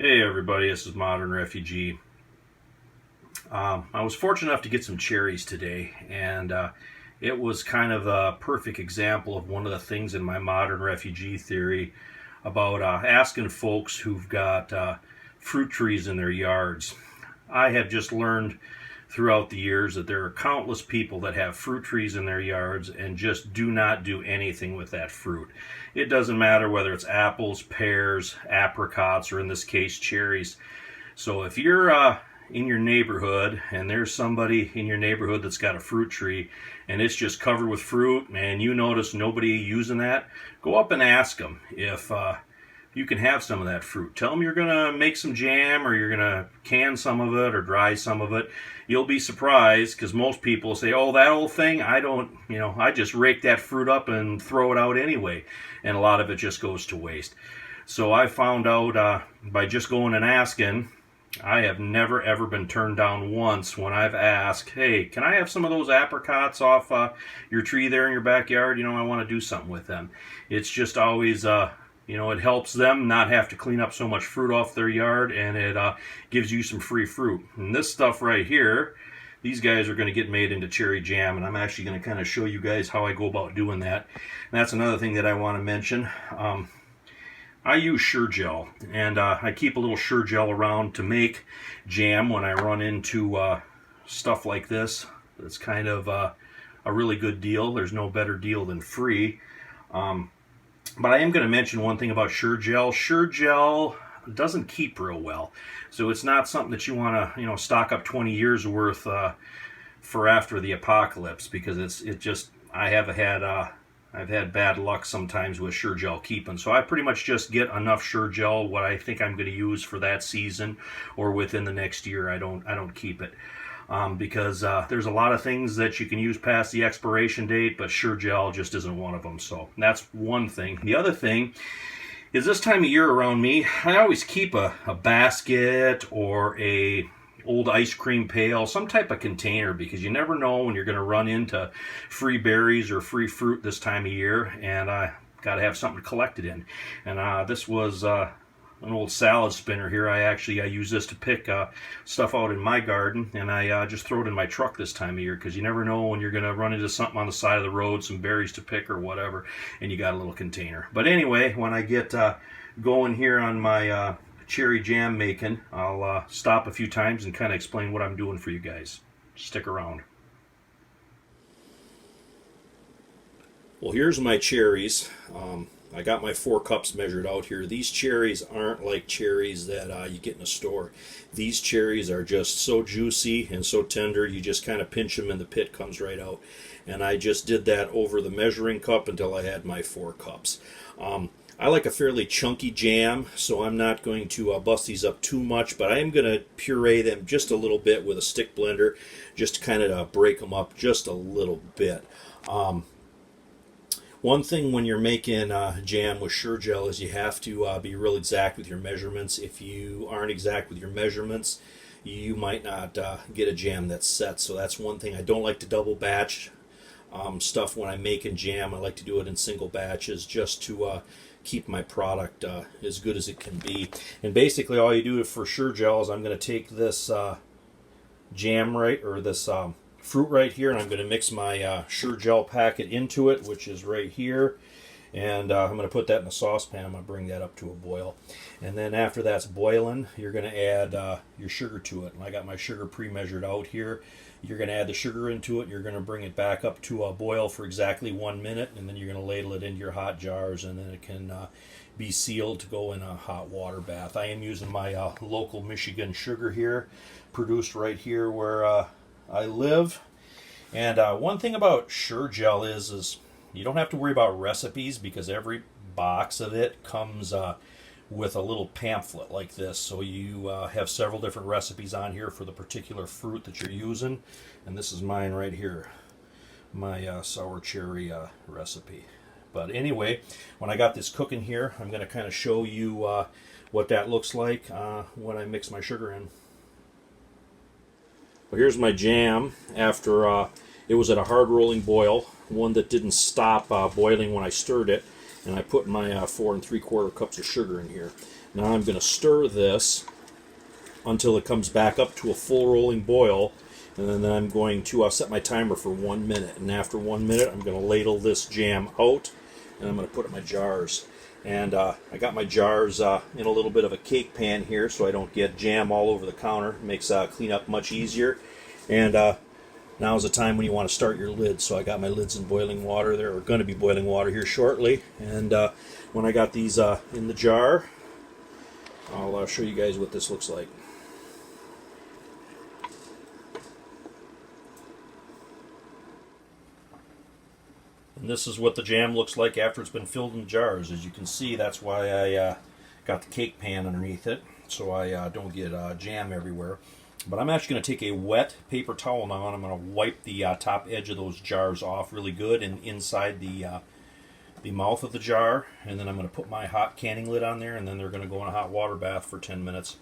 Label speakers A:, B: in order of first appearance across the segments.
A: Hey everybody, this is Modern Refugee. I was fortunate enough to get some cherries today, and it was kind of a perfect example of one of the things in my Modern Refugee theory about asking folks who've got fruit trees in their yards. I have just learned throughout the years that there are countless people that have fruit trees in their yards and just do not do anything with that fruit. It doesn't matter whether it's apples, pears, apricots, or in this case, cherries. So if you're in your neighborhood and there's somebody in your neighborhood that's got a fruit tree and it's just covered with fruit and you notice nobody using that, go up and ask them if you can have some of that fruit. Tell them you're going to make some jam or you're going to can some of it or dry some of it. You'll be surprised because most people say, oh, that old thing, I just rake that fruit up and throw it out anyway. And a lot of it just goes to waste. So I found out by just going and asking, I have never ever been turned down once when I've asked, hey, can I have some of those apricots off your tree there in your backyard? I want to do something with them. It's just always it helps them not have to clean up so much fruit off their yard, and it gives you some free fruit. And this stuff right here, these guys are going to get made into cherry jam, and I'm actually going to kind of show you guys how I go about doing that. And that's another thing that I want to mention. I use Sure-Jell, and I keep a little Sure-Jell around to make jam when I run into stuff like this. It's kind of a really good deal. There's no better deal than free. But I am going to mention one thing about Sure-Jell. Sure-Jell doesn't keep real well. So it's not something that you want to, stock up 20 years worth for after the apocalypse, because I've had bad luck sometimes with Sure-Jell keeping. So I pretty much just get enough Sure-Jell, what I think I'm going to use for that season or within the next year. I don't keep it. Because there's a lot of things that you can use past the expiration date, but Sure-Jell just isn't one of them. So that's one thing. The other thing is, this time of year around me, I always keep a basket or a old ice cream pail, some type of container, because you never know when you're going to run into free berries or free fruit this time of year, and I got to have something to collect it in. And this was an old salad spinner here. I use this to pick stuff out in my garden, and I just throw it in my truck this time of year, because you never know when you're going to run into something on the side of the road, some berries to pick or whatever, and you got a little container. But anyway, when I get going here on my cherry jam making, I'll stop a few times and kind of explain what I'm doing for you guys. Stick around. Well, here's my cherries. I got my 4 cups measured out here. These cherries aren't like cherries that you get in a store. These cherries are just so juicy and so tender, you just kind of pinch them and the pit comes right out. And I just did that over the measuring cup until I had my 4 cups. I like a fairly chunky jam, so I'm not going to bust these up too much, but I am going to puree them just a little bit with a stick blender, just to kind of break them up just a little bit. One thing when you're making jam with Sure-Jell is you have to be real exact with your measurements. If you aren't exact with your measurements, you might not get a jam that's set. So that's one thing. I don't like to double batch stuff when I'm making jam. I like to do it in single batches just to keep my product as good as it can be. And basically all you do for Sure-Jell is I'm going to take this jam this fruit right here, and I'm going to mix my Sure-Jell packet into it, which is right here, and I'm going to put that in a saucepan. I'm going to bring that up to a boil, and then after that's boiling, you're going to add your sugar to it. And I got my sugar pre-measured out here. You're going to add the sugar into it. You're going to bring it back up to a boil for exactly 1 minute, and then you're going to ladle it into your hot jars, and then it can be sealed to go in a hot water bath. I am using my local Michigan sugar here, produced right here where I live. And one thing about Sure-Jell is you don't have to worry about recipes, because every box of it comes with a little pamphlet like this. So you have several different recipes on here for the particular fruit that you're using. And this is mine right here, my sour cherry recipe. But anyway, when I got this cooking here, I'm going to kind of show you what that looks like when I mix my sugar in. Well, here's my jam after it was at a hard rolling boil, one that didn't stop boiling when I stirred it, and I put my 4 3/4 cups of sugar in here. Now I'm going to stir this until it comes back up to a full rolling boil, and then I'm going to set my timer for 1 minute. And after 1 minute, I'm going to ladle this jam out, and I'm going to put it in my jars. And I got my jars in a little bit of a cake pan here so I don't get jam all over the counter. It makes cleanup much easier. And now is the time when you want to start your lids. So I got my lids in boiling water. They're going to be boiling water here shortly. And when I got these in the jar, I'll show you guys what this looks like. And this is what the jam looks like after it's been filled in jars. As you can see, that's why I got the cake pan underneath it, so I don't get jam everywhere. But I'm actually going to take a wet paper towel now, and I'm going to wipe the top edge of those jars off really good and inside the mouth of the jar. And then I'm going to put my hot canning lid on there, and then they're going to go in a hot water bath for 10 minutes.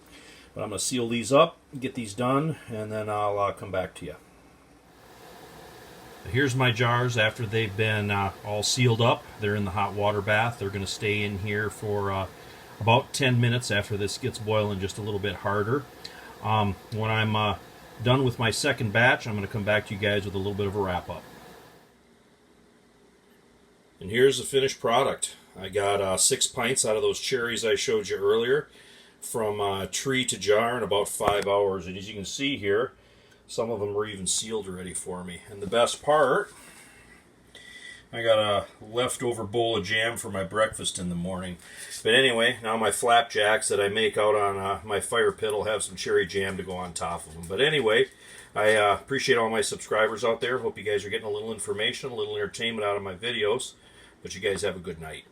A: But I'm going to seal these up, get these done, and then I'll come back to you. Here's my jars after they've been all sealed up. They're in the hot water bath. They're going to stay in here for about 10 minutes after this gets boiling just a little bit harder. When I'm done with my second batch, I'm going to come back to you guys with a little bit of a wrap-up. And here's the finished product. I got 6 pints out of those cherries I showed you earlier from tree to jar in about 5 hours. And as you can see here, some of them were even sealed already for me. And the best part, I got a leftover bowl of jam for my breakfast in the morning. But anyway, now my flapjacks that I make out on my fire pit will have some cherry jam to go on top of them. But anyway, I appreciate all my subscribers out there. Hope you guys are getting a little information, a little entertainment out of my videos. But you guys have a good night.